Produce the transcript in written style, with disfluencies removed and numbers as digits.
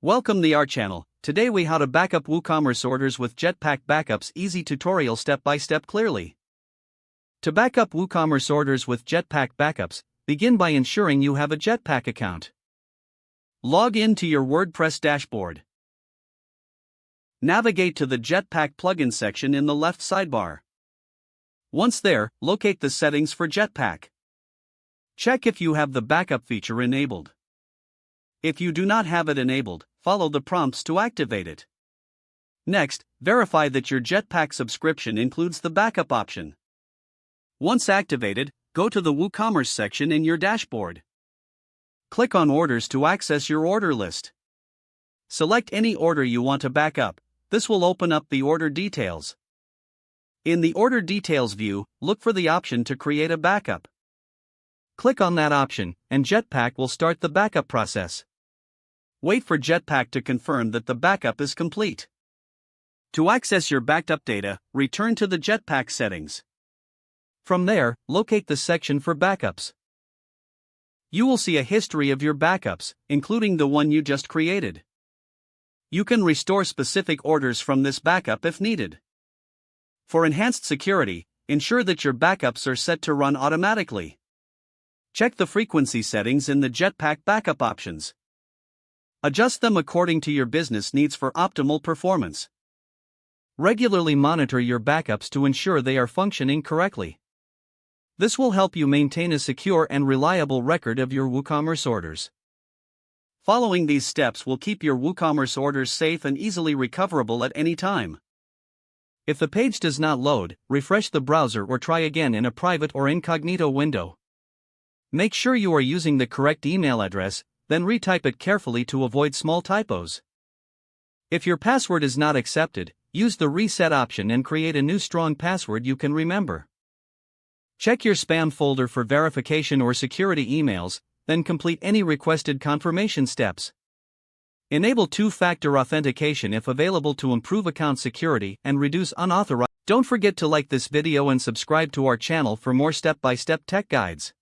Welcome to our channel. Today we how to backup WooCommerce orders with Jetpack backups. Easy tutorial step by step clearly. To backup WooCommerce orders with Jetpack backups, begin by ensuring you have a Jetpack account. Log in to your WordPress dashboard. Navigate to the Jetpack plugin section in the left sidebar. Once there, locate the settings for Jetpack. Check if you have the backup feature enabled. If you do not have it enabled, follow the prompts to activate it. Next, verify that your Jetpack subscription includes the backup option. Once activated, go to the WooCommerce section in your dashboard. Click on Orders to access your order list. Select any order you want to back up. This will open up the order details. In the Order Details view, look for the option to create a backup. Click on that option, and Jetpack will start the backup process. Wait for Jetpack to confirm that the backup is complete. To access your backed up data, return to the Jetpack settings. From there, locate the section for backups. You will see a history of your backups, including the one you just created. You can restore specific orders from this backup if needed. For enhanced security, ensure that your backups are set to run automatically. Check the frequency settings in the Jetpack backup options. Adjust them according to your business needs for optimal performance. Regularly monitor your backups to ensure they are functioning correctly. This will help you maintain a secure and reliable record of your WooCommerce orders. Following these steps will keep your WooCommerce orders safe and easily recoverable at any time. If the page does not load, refresh the browser or try again in a private or incognito window. Make sure you are using the correct email address, then retype it carefully to avoid small typos. If your password is not accepted, use the reset option and create a new strong password you can remember. Check your spam folder for verification or security emails, then complete any requested confirmation steps. Enable two-factor authentication if available to improve account security and reduce unauthorized. Don't forget to like this video and subscribe to our channel for more step-by-step tech guides.